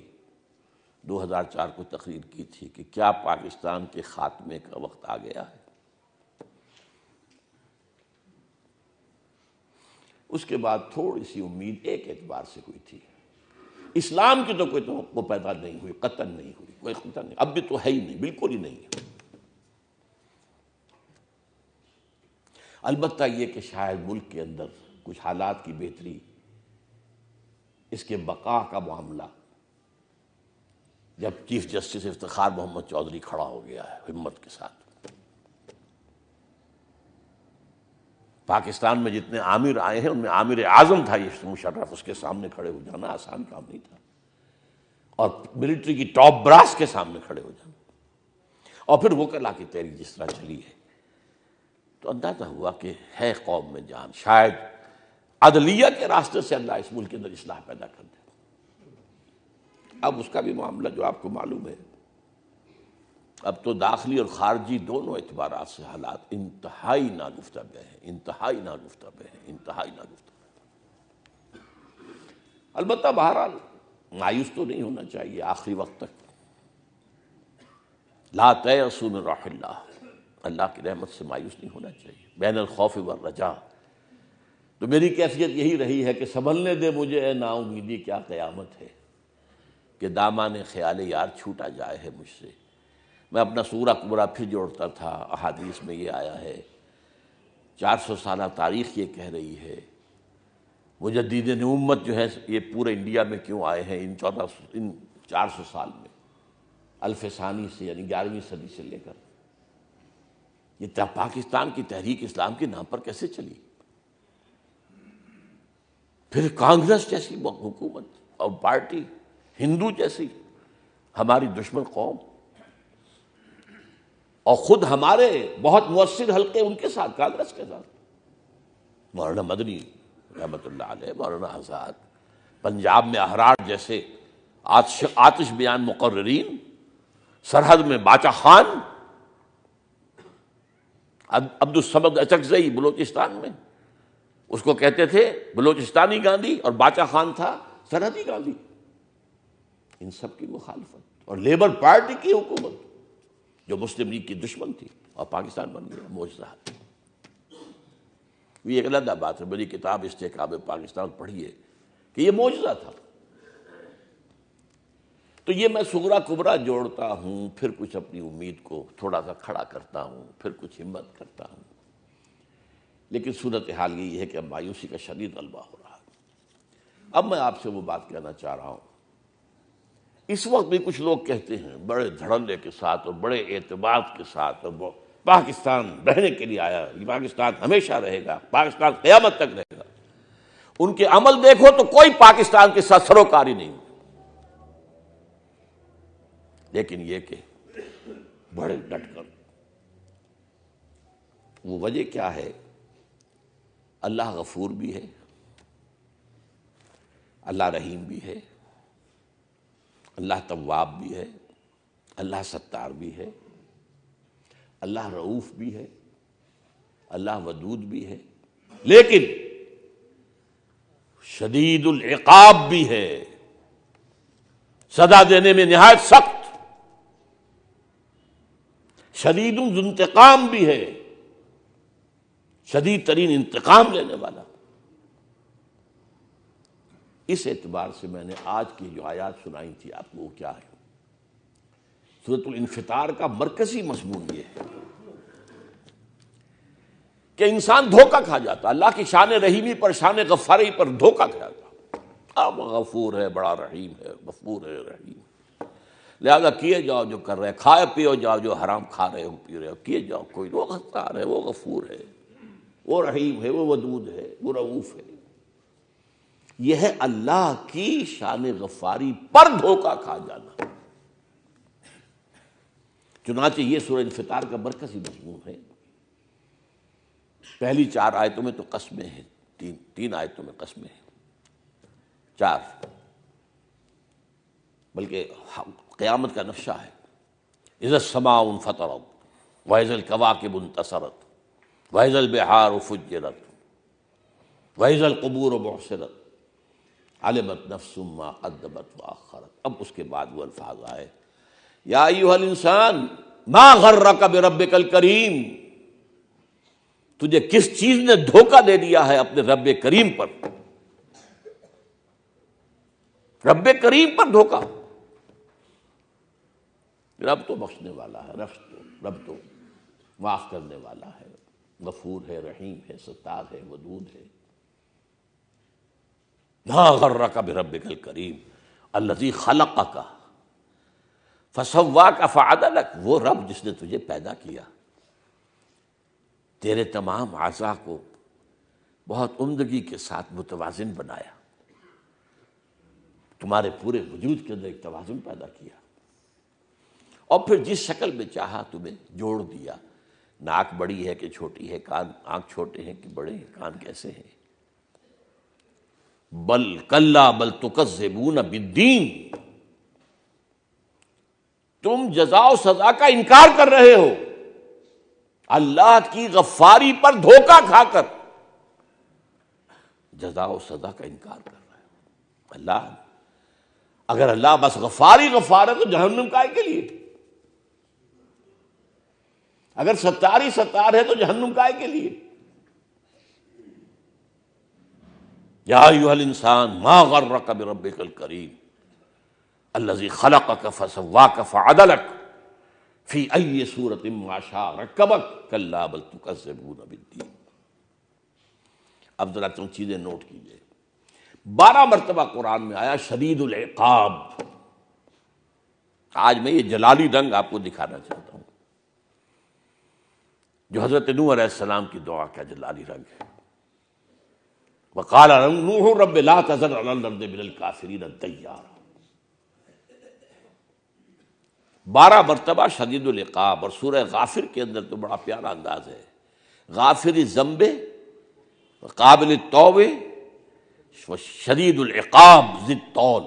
2004 کو تقریر کی تھی کہ کیا پاکستان کے خاتمے کا وقت آ گیا ہے۔ اس کے بعد تھوڑی سی امید ایک اعتبار سے ہوئی تھی، اسلام کی تو کوئی توقع پیدا نہیں ہوئی، قطعاً نہیں ہوئی، کوئی خطرہ نہیں، اب بھی تو ہے ہی نہیں، بالکل ہی نہیں ہے۔ البتہ یہ کہ شاید ملک کے اندر کچھ حالات کی بہتری، اس کے بقا کا معاملہ، جب چیف جسٹس افتخار محمد چودھری کھڑا ہو گیا ہے ہمت کے ساتھ، پاکستان میں جتنے عامر آئے ہیں ان میں عامر اعظم تھا یہ مشرف، اس کے سامنے کھڑے ہو جانا آسان کام نہیں تھا، اور ملٹری کی ٹاپ براس کے سامنے کھڑے ہو جانا، اور پھر وکلا کی تحریک جس طرح چلی ہے، تو اندازہ ہوا کہ ہے قوم میں جان، شاید عدلیہ کے راستے سے اللہ اس ملک کے اندر اصلاح پیدا کر دے۔ اب اس کا بھی معاملہ جو آپ کو معلوم ہے، اب تو داخلی اور خارجی دونوں اعتبارات سے حالات انتہائی ناگفتہ ہیں، انتہائی ناگفتہ ہیں، انتہائی ناگفتہ۔ البتہ بہرحال مایوس تو نہیں ہونا چاہیے آخری وقت تک۔ لا تیأسوا من روح اللہ، اللہ کی رحمت سے مایوس نہیں ہونا چاہیے، بین الخوف والرجاء۔ تو میری کیفیت یہی رہی ہے کہ سنبھلنے دے مجھے اے نا امیدی، کیا قیامت ہے کہ دامان خیال یار چھوٹا جائے ہے مجھ سے۔ میں اپنا سورہ کبریٰ پھر جوڑتا تھا، احادیث میں یہ آیا ہے 400 سالہ تاریخ یہ کہہ رہی ہے مجددین امت جو ہے یہ پورے انڈیا میں کیوں آئے ہیں ان 400 سال میں، الف ثانی سے یعنی 11ویں صدی سے لے کر یہ پاکستان کی تحریک اسلام کے نام پر کیسے چلی؟ پھر کانگریس جیسی حکومت اور پارٹی، ہندو جیسی ہماری دشمن قوم، اور خود ہمارے بہت مؤثر حلقے ان کے ساتھ، کانگریس کے ساتھ، مولانا مدنی رحمۃ اللہ علیہ، مولانا آزاد، پنجاب میں احرار جیسے آتش بیان مقررین، سرحد میں باچا خان، عبد الصمد اچکزئی بلوچستان میں، اس کو کہتے تھے بلوچستانی گاندھی، اور باچا خان تھا سرحدی گاندھی، ان سب کی مخالفت، اور لیبر پارٹی کی حکومت جو مسلم لیگ کی دشمن تھی، اور پاکستان بن گیا معجزہ۔ یہ ایک علیحدہ بات ہے، میری کتاب استحکام پاکستان پڑھیے کہ یہ معجزہ تھا۔ تو یہ میں صغرا کبرا جوڑتا ہوں، پھر کچھ اپنی امید کو تھوڑا سا کھڑا کرتا ہوں، پھر کچھ ہمت کرتا ہوں، لیکن صورتحال یہ ہے کہ اب مایوسی کا شدید غلبہ ہو رہا ہے۔ اب میں آپ سے وہ بات کہنا چاہ رہا ہوں، اس وقت بھی کچھ لوگ کہتے ہیں بڑے دھڑلے کے ساتھ اور بڑے اعتماد کے ساتھ، اور پاکستان رہنے کے لیے آیا، پاکستان ہمیشہ رہے گا، پاکستان قیامت تک رہے گا۔ ان کے عمل دیکھو تو کوئی پاکستان کے ساتھ سروکاری نہیں، لیکن یہ کہ بڑے ڈٹ کر، وہ وجہ کیا ہے؟ اللہ غفور بھی ہے، اللہ رحیم بھی ہے، اللہ تواب بھی ہے، اللہ ستار بھی ہے، اللہ رؤوف بھی ہے، اللہ ودود بھی ہے، لیکن شدید العقاب بھی ہے، سزا دینے میں نہایت سخت، شدید الانتقام بھی ہے، شدید ترین انتقام لینے والا۔ اس اعتبار سے میں نے آج کی جو آیات سنائی تھی آپ کو، وہ کیا ہے؟ سورۃ الانفطار کا مرکزی مضمون یہ ہے کہ انسان دھوکہ کھا جاتا، اللہ کی شان رحیمی پر، شان غفاری پر دھوکہ کھا جاتا۔ اب غفور ہے، بڑا رحیم ہے، غفور ہے، رحیم، لہذا کیے جاؤ جو کر رہے، کھائے پیو جاؤ جو حرام کھا رہے ہو پی رہے ہو، کیے جاؤ، کوئی وہ غفار ہے، وہ غفور ہے، وہ رحیم ہے، وہ ودود ہے، وہ رؤوف ہے۔ یہ ہے اللہ کی شان غفاری پر دھوکہ کھا جانا۔ چنانچہ یہ سورہ انفطار کا مرکزی مضمون ہے۔ پہلی 4 آیتوں میں تو قسمیں ہیں، تین آیتوں میں قسمیں ہیں، 4، بلکہ قیامت کا نقشہ ہے۔ اذا السماء انفطرت واذا الكواكب انتصرت واذا البحار فجرت واذا القبور بعثرت علمت نفس ما قدمت واخرت۔ اب اس کے بعد وہ الفاظ آئے، یا ایھا الانسان ما غرک بربک الکریم، تجھے کس چیز نے دھوکہ دے دیا ہے اپنے رب کریم پر؟ رب کریم پر دھوکہ۔ رب تو بخشنے والا ہے، رب تو معاف کرنے والا ہے، غفور ہے، رحیم ہے، ستار ہے، ودود ہے۔ ما غرک بربک الکریم الذی خلقک فسواک فعدلک، وہ رب جس نے تجھے پیدا کیا، تیرے تمام اعضاء کو بہت عمدگی کے ساتھ متوازن بنایا، تمہارے پورے وجود کے اندر ایک توازن پیدا کیا، اور پھر جس شکل میں چاہا تمہیں جوڑ دیا۔ ناک بڑی ہے کہ چھوٹی ہے، کان، آنکھ چھوٹے ہیں کہ بڑے ہیں، کان کیسے ہیں؟ بل کلا بل تکذبون بالدین، تم جزا و سزا کا انکار کر رہے ہو، اللہ کی غفاری پر دھوکہ کھا کر جزا و سزا کا انکار کر رہے ہو۔ اللہ، اگر اللہ بس غفاری غفار ہے تو جہنم کائے کے لیے؟ اگر ستار ہی ستار ہے تو جہنم کائے کے لیے؟ یا ایھا الانسان ما غرک بربک الکریم الذی خلقک فسواک فعدلک فی ای صورۃ ما شاء رکبک کلا بل تکذبون بالدین۔ اب ذرا چند چیزیں نوٹ کیجیے. 12 مرتبہ قرآن میں آیا شدید العقاب. آج میں یہ جلالی رنگ آپ کو دکھانا چاہتا ہوں جو حضرت نوح علیہ السلام کی دعا کا جلالی رنگ ہے. وقال نوح رب لا تذر علی الارض من الکافرین دیارا. 12 مرتبہ شدید العقاب. اور سورہ غافر کے اندر تو بڑا پیارا انداز ہے. غافر الذنب قابل التوب شدید العقاب ذی الطول.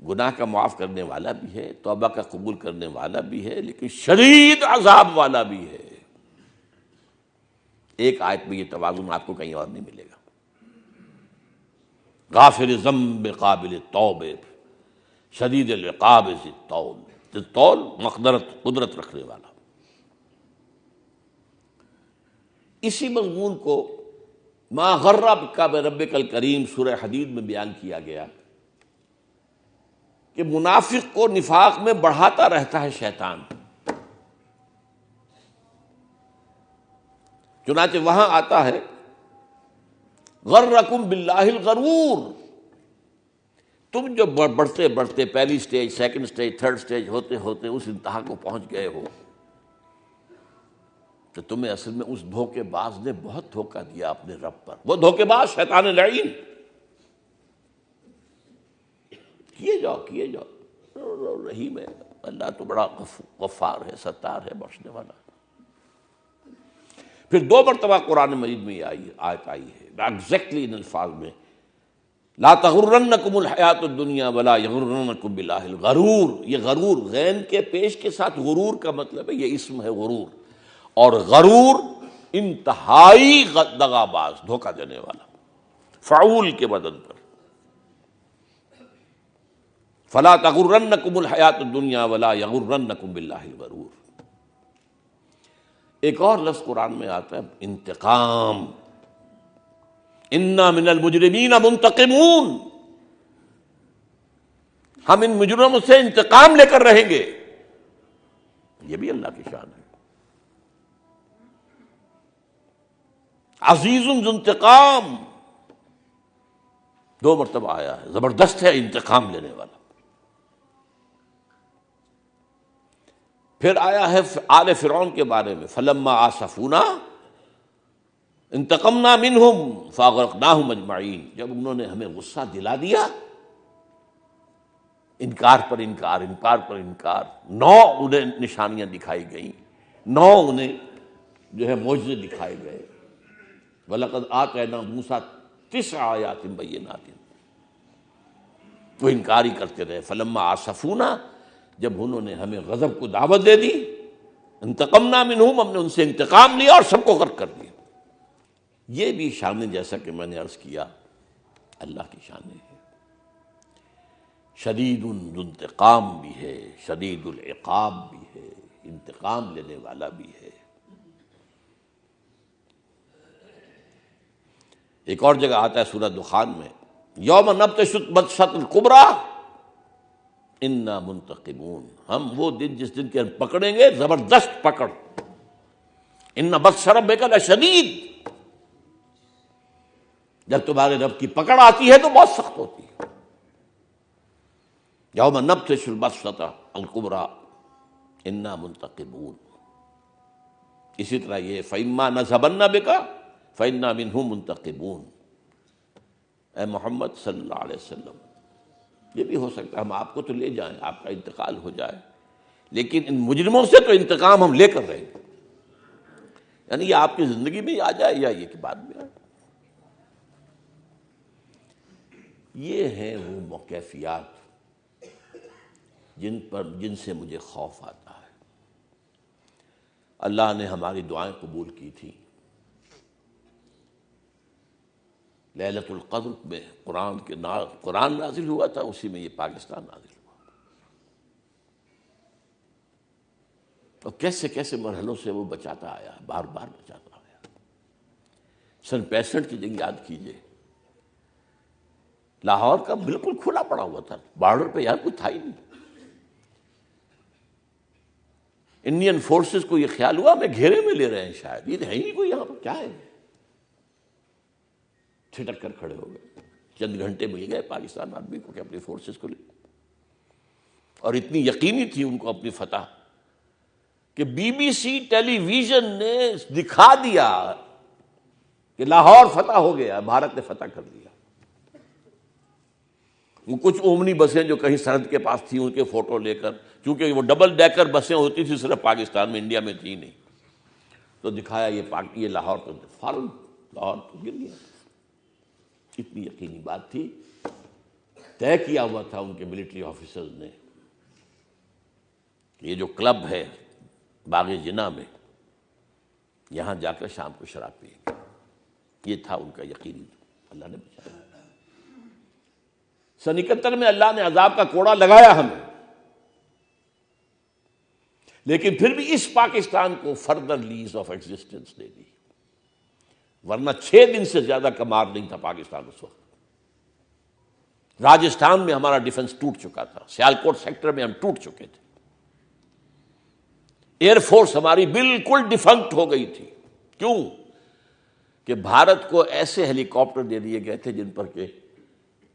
گناہ کا معاف کرنے والا بھی ہے، توبہ کا قبول کرنے والا بھی ہے، لیکن شدید عذاب والا بھی ہے. ایک آیت میں یہ توازن آپ کو کہیں اور نہیں ملے گا. غافر الذنب قابل التوب شدید العقاب ذی الطول. ذی الطول قدرت رکھنے والا. اسی مضمون کو ما غرک بربک الکریم سورہ حدید میں بیان کیا گیا کہ منافق کو نفاق میں بڑھاتا رہتا ہے شیطان. چنانچہ وہاں آتا ہے غرکم باللہ الغرور. تم جو بڑھتے بڑھتے پہلی stage, second stage, third stage ہوتے ہوتے اس انتہا کو پہنچ گئے ہو تو تمہیں اصل میں اس دھوکے باز نے بہت دھوکہ دیا اپنے رب پر. وہ دھوکے باز شیطان لعین. کیے جاؤ رحیم ہے اللہ تو بڑا غفار ہے، ستار ہے، بخشنے والا. پھر 2 مرتبہ قرآن مجید میں یہ آیت آئی ہے ایگزیکٹلی ان الفاظ میں لا تغرنکم الحیات الدنیا ولا یغرنکم باللہ الغرور. یہ غرور غین کے پیش کے ساتھ غرور کا مطلب ہے یہ اسم ہے غرور. اور غرور انتہائی دغاباز، دھوکہ دینے والا، فعول کے بدن پر. فلا تغرنکم الحیات الدنیا ولا یغرنکم باللہ الغرور. ایک اور لفظ قرآن میں آتا ہے انتقام. انا من المجرمین منتقمون. ہم ان مجرموں سے انتقام لے کر رہیں گے. یہ بھی اللہ کی شان ہے. عزیز ذو انتقام 2 مرتبہ آیا ہے. زبردست ہے انتقام لینے والا. پھر آیا ہے آل فرعون کے بارے میں فلما آسفونا انتقمنا منہم فاغرقناہم اجمعین. جب انہوں نے ہمیں غصہ دلا دیا، انکار پر انکار، انکار پر انکار، 9 انہیں نشانیاں دکھائی گئیں، 9 انہیں جو ہے معجزے دکھائے گئے. وَلَقَدْ آتَيْنَا مُوسَىٰ 9 آیات بینات. وہ انکار ہی کرتے رہے. فلما آسفونا جب انہوں نے ہمیں غضب کو دعوت دے دی، انتقمنا منہم ہم نے ان سے انتقام لیا اور سب کو غرق کر دیا. یہ بھی شان جیسا کہ میں نے عرض کیا اللہ کی شان ہے. شدید الانتقام بھی ہے، شدید العقاب بھی ہے، انتقام لینے والا بھی ہے. ایک اور جگہ آتا ہے سورہ دخان میں یوم نبطش البطشۃ الکبریٰ انا منتقمون. ہم وہ دن جس دن کے ہم پکڑیں گے زبردست پکڑ. ان بطش ربک لشدید. جب تمہارے رب کی پکڑ آتی ہے تو بہت سخت ہوتی ہے. یوم نبطش البطشۃ الکبریٰ انا منتقمون. اسی طرح یہ فإما نذهبن بک فإنا منہم منتقمون. اے محمد صلی اللہ علیہ وسلم یہ بھی ہو سکتا ہے ہم آپ کو تو لے جائیں، آپ کا انتقال ہو جائے، لیکن ان مجرموں سے تو انتقام ہم لے کر رہیں گے. یعنی یہ آپ کی زندگی میں آ جائے یا یہ کہ بعد میں آئے. یہ ہیں وہ کیفیات جن سے مجھے خوف آتا ہے. اللہ نے ہماری دعائیں قبول کی تھیں. لیلۃ القدر میں قرآن نازل ہوا تھا، اسی میں یہ پاکستان نازل ہوا. اور کیسے کیسے مرحلوں سے وہ بچاتا آیا، بار بار بچاتا آیا. سن 65 کی جنگ یاد کیجئے. لاہور کا بالکل کھلا پڑا ہوا تھا، بارڈر پہ یار کوئی تھا ہی نہیں. انڈین فورسز کو یہ خیال ہوا میں گھیرے میں لے رہے ہیں، شاید یہ ہے ہی نہیں کوئی یہاں پر، کیا ہے. چھٹک کر کھڑے ہو گئے. چند گھنٹے مل گئے پاکستان آدمی کو کہ اپنی فورسز کو لے, اور اتنی یقینی تھی ان کو اپنی فتح کہ B B C television نے دکھا دیا کہ لاہور فتح ہو گیا, بھارت نے فتح کر لیا. وہ کچھ اومنی بسیں جو کہیں سرحد کے پاس تھیں ان کے فوٹو لے کر, چونکہ وہ ڈبل ڈیکر بسیں ہوتی تھی صرف پاکستان میں, انڈیا میں تھی نہیں, تو دکھایا یہ لاہور تو فوراً لاہور تو گر گیا. اتنی یقینی بات تھی, طے کیا ہوا تھا ان کے ملٹری آفیسرز نے, یہ جو کلب ہے باغ جناح میں, یہاں جا کر شام کو شراب پئیں گے. یہ تھا ان کا یقین. اللہ نے بچایا. سن 71 میں اللہ نے عذاب کا کوڑا لگایا ہمیں, لیکن پھر بھی اس پاکستان کو فردر لیز آف ایگزسٹنس دے دی, ورنہ 6 دن سے زیادہ کا مار نہیں تھا پاکستان اس وقت. راجستھان میں ہمارا ڈیفنس ٹوٹ چکا تھا, سیالکوٹ سیکٹر میں ہم ٹوٹ چکے تھے, ایئر فورس ہماری بالکل ڈیفنکٹ ہو گئی تھی. کیوں کہ بھارت کو ایسے ہیلی کاپٹر دے دیے گئے تھے جن پر کہ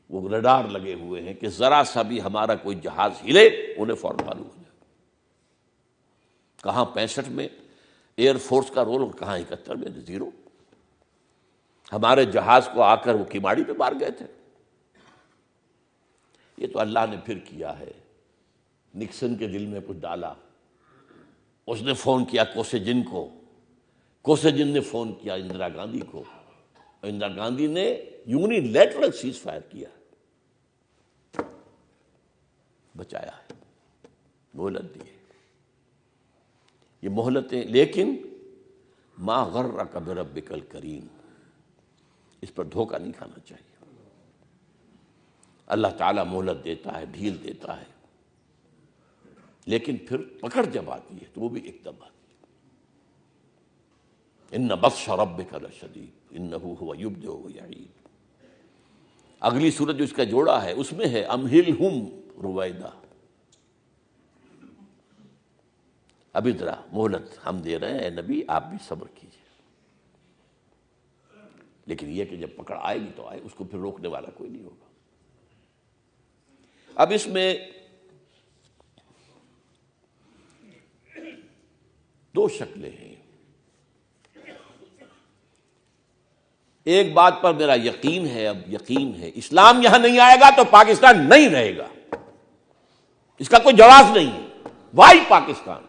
وہ ریڈار لگے ہوئے ہیں کہ ذرا سا بھی ہمارا کوئی جہاز ہلے انہیں فوراً معلوم ہو جائے. کہاں 65 میں ایئر فورس کا رول اور کہاں 71 میں, زیرو. ہمارے جہاز کو آ کر وہ کیماڑی پہ مار گئے تھے. یہ تو اللہ نے پھر کیا ہے, نکسن کے دل میں کچھ ڈالا. اس نے فون کیا کوسے کو, کوسے جن نے فون کیا اندرا گاندھی کو, اور اندرا گاندھی نے یونیلیٹرل سیز فائر کیا, بچایا ہے, مہلت دی ہے. یہ مہلتیں, لیکن ما غرک بربک الکریم, اس پر دھوکہ نہیں کھانا چاہیے. اللہ تعالیٰ مہلت دیتا ہے, ڈھیل دیتا ہے, لیکن پھر پکڑ جب آتی ہے تو وہ بھی ایک دم آتی ہے. ان بطش ربک لشدید انہ هو یبدئ ویعید. اگلی سورت جو اس کا جوڑا ہے اس میں ہے امہلہم رویدہ, ابھی ذرا مہلت ہم دے رہے ہیں, اے نبی آپ بھی صبر کیجیے. لیکن یہ کہ جب پکڑ آئے گی تو آئے, اس کو پھر روکنے والا کوئی نہیں ہوگا. اب اس میں 2 شکلیں ہیں. ایک بات پر میرا یقین ہے, اب یقین ہے, اسلام یہاں نہیں آئے گا تو پاکستان نہیں رہے گا, اس کا کوئی جواز نہیں ہے. وائی پاکستان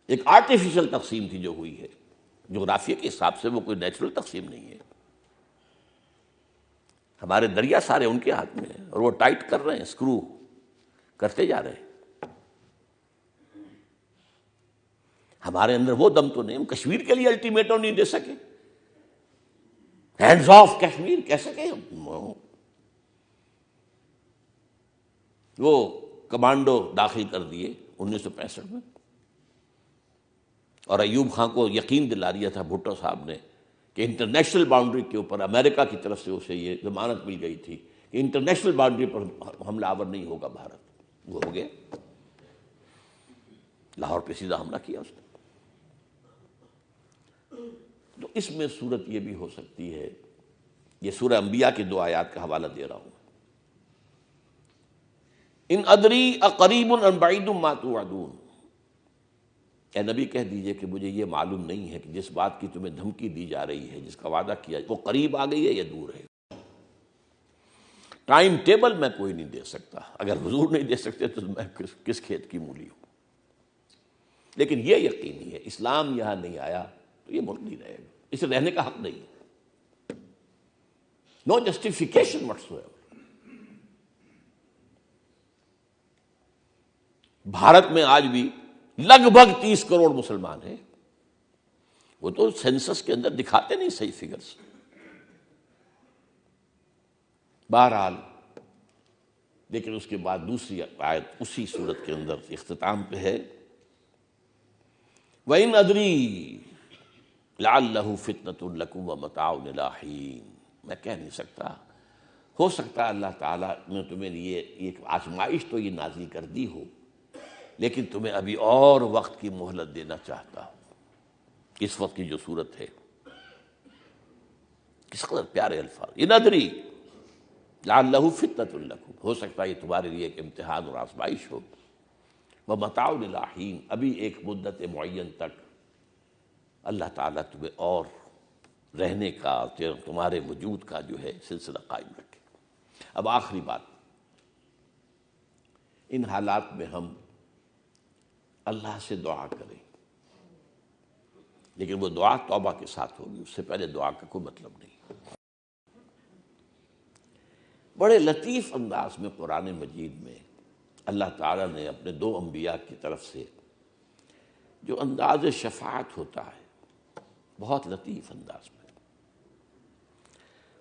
ایک آرٹیفیشل تقسیم تھی جو ہوئی ہے, جغرافیہ کے حساب سے وہ کوئی نیچرل تقسیم نہیں ہے. ہمارے دریا سارے ان کے ہاتھ میں ہیں اور وہ ٹائٹ کر رہے ہیں, اسکرو کرتے جا رہے ہیں. ہمارے اندر وہ دم تو نہیں, ہم کشمیر کے لیے الٹیمیٹم نہیں دے سکے, ہینڈز آف کشمیر کہہ سکے. وہ کمانڈو داخل کر دیے 1965 میں, اور ایوب خان کو یقین دلا دیا تھا بھٹو صاحب نے کہ انٹرنیشنل باؤنڈری کے اوپر امریکہ کی طرف سے اسے یہ ضمانت مل گئی تھی کہ انٹرنیشنل باؤنڈری پر حملہ آور نہیں ہوگا بھارت. وہ ہو گیا, لاہور پہ سیدھا حملہ کیا اس نے. تو اس میں صورت یہ بھی ہو سکتی ہے, یہ سورہ انبیاء کی 2 آیات کا حوالہ دے رہا ہوں. ان ادری اقریب ام بعید ما توعدون, اے نبی کہہ دیجئے کہ مجھے یہ معلوم نہیں ہے کہ جس بات کی تمہیں دھمکی دی جا رہی ہے, جس کا وعدہ کیا, وہ قریب آ گئی ہے یا دور ہے. ٹائم ٹیبل میں کوئی نہیں دے سکتا, اگر حضور نہیں دے سکتے تو میں کس کھیت کی مولی ہوں. لیکن یہ یقینی ہے اسلام یہاں نہیں آیا تو یہ ملک نہیں رہے گا, اسے رہنے کا حق نہیں. نو جسٹیفیکیشن whatsoever. بھارت میں آج بھی لگ بھگ 30 کروڑ مسلمان ہیں. وہ تو سینسس کے اندر دکھاتے نہیں صحیح فگرز. بہرحال لیکن اس کے بعد دوسری آیت اسی صورت کے اندر اختتام پہ ہے, وَإِنْ أَدْرِي لَعَلَّهُ فِتْنَةٌ لَكُمْ وَمَتَاعٌ إِلَىٰ حِينٍ. میں کہہ نہیں سکتا, ہو سکتا ہے اللہ تعالیٰ نے تمہیں ایک آزمائش تو یہ نازل کر دی ہو, لیکن تمہیں ابھی اور وقت کی مہلت دینا چاہتا ہوں. اس وقت کی جو صورت ہے کس قدر پیارے الفاظ، یہ ندری لعلہ فتنۃ لکم، ہو سکتا ہے یہ تمہارے لیے ایک امتحان اور آزمائش ہو، ومتاع الی حین، ابھی ایک مدت معین تک اللہ تعالیٰ تمہیں اور رہنے کا، تمہارے وجود کا جو ہے سلسلہ قائم رکھے۔ اب آخری بات، ان حالات میں ہم اللہ سے دعا کریں، لیکن وہ دعا توبہ کے ساتھ ہوگی، اس سے پہلے دعا کا کوئی مطلب نہیں۔ بڑے لطیف انداز میں قرآن مجید میں اللہ تعالیٰ نے اپنے دو انبیاء کی طرف سے جو انداز شفاعت ہوتا ہے، بہت لطیف انداز میں،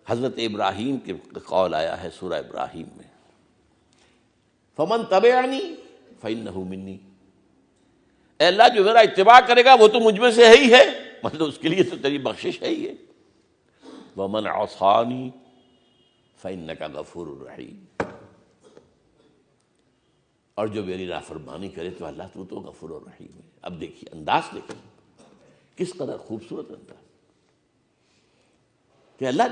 حضرت ابراہیم کے قول آیا ہے سورہ ابراہیم میں، فمن تبعنی فإنہ منی، اے اللہ جو میرا اتباع کرے گا وہ تو مجھ میں سے ہے ہی ہے، مطلب اس کے لیے تو تیری بخشش ہے ہی ہے، ومن عصانی فإنک غفور رحیم، اور جو میری نافرمانی کرے تو اللہ تو غفور الرحیم ہے۔ اب دیکھیے انداز، دیکھیے کس قدر خوبصورت انداز کہ اللہ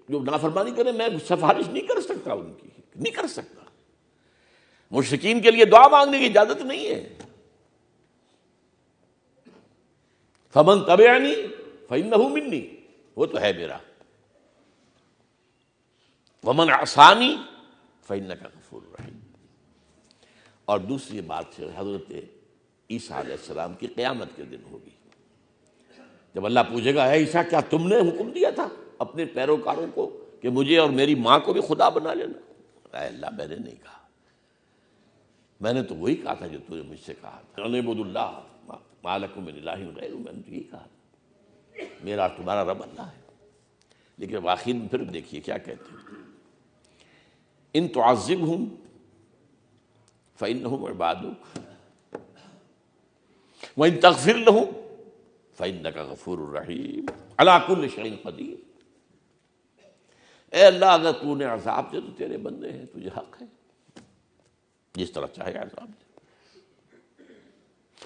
جو نافرمانی کرے میں سفارش نہیں کر سکتا، ان کی نہیں کر سکتا، مشرکین کے لیے دعا مانگنے کی اجازت نہیں ہے۔ فمن تبعنی فإنہ منی، وہ تو ہے میرا، ومن عصانی فإنک غفور رحیم۔ اور دوسری بات ہے حضرت عیسیٰ علیہ السلام کی قیامت کے دن ہوگی، جب اللہ پوچھے گا، اے عیسیٰ کیا تم نے حکم دیا تھا اپنے پیروکاروں کو کہ مجھے اور میری ماں کو بھی خدا بنا لینا؟ اے اللہ میں نے نہیں کہا، میں نے تو وہی کہا تھا جو تو نے مجھ سے کہا تھا، اعبدوا اللہ ما لکم من الہ غیرہ، میں نے تو یہی کہا تھا، میرا اور تمہارا رب اللہ ہے۔ لیکن آخر میں پھر دیکھیے کیا کہتے ہیں، ان تعذبہم فإنہم عبادک وإن تغفر لهم فإنک غفور الرحیم علی کل شیء قدیر۔ اے اللہ اگر تو نے عذاب دے تو تیرے بندے ہیں، تجھے حق ہے، جس طرح چاہے عذاب دے،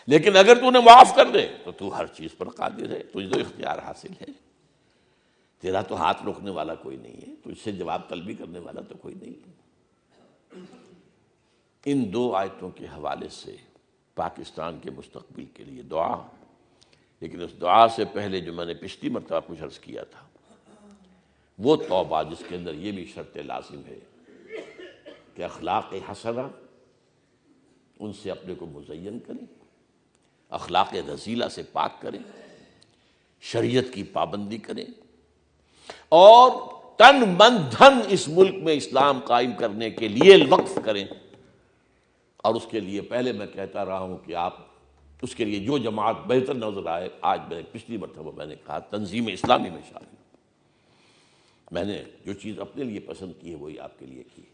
لیکن اگر تو نے معاف کر دے تو تو ہر چیز پر قادر ہے، تجھے تو اختیار حاصل ہے، تیرا تو ہاتھ روکنے والا کوئی نہیں ہے، تجھ سے جواب طلبی کرنے والا تو کوئی نہیں ہے۔ ان دو آیتوں کے حوالے سے پاکستان کے مستقبل کے لیے دعا، لیکن اس دعا سے پہلے جو میں نے پچھلی مرتبہ کچھ عرض کیا تھا، وہ توبہ جس کے اندر یہ بھی شرط لازم ہے کہ اخلاق حسنہ ان سے اپنے کو مزین کریں، اخلاق رذیلہ سے پاک کریں، شریعت کی پابندی کریں، اور تن من دھن اس ملک میں اسلام قائم کرنے کے لیے وقف کریں۔ اور اس کے لیے پہلے میں کہتا رہا ہوں کہ آپ اس کے لیے جو جماعت بہتر نظر آئے، آج میں پچھلی مرتبہ میں نے کہا تنظیم اسلامی میں شامل، میں نے جو چیز اپنے لیے پسند کی ہے وہی آپ کے لیے کی ہے،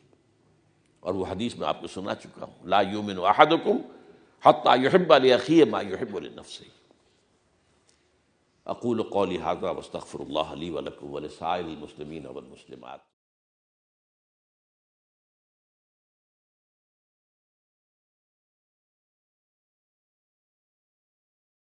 اور وہ حدیث میں آپ کو سنا چکا ہوں، لا یؤمن احدکم حتی یحب لاخیہ ما یحب لنفسہ۔ اقول قولی ھذا واستغفر اللہ لی ولکم ولسائر المسلمین والمسلمات۔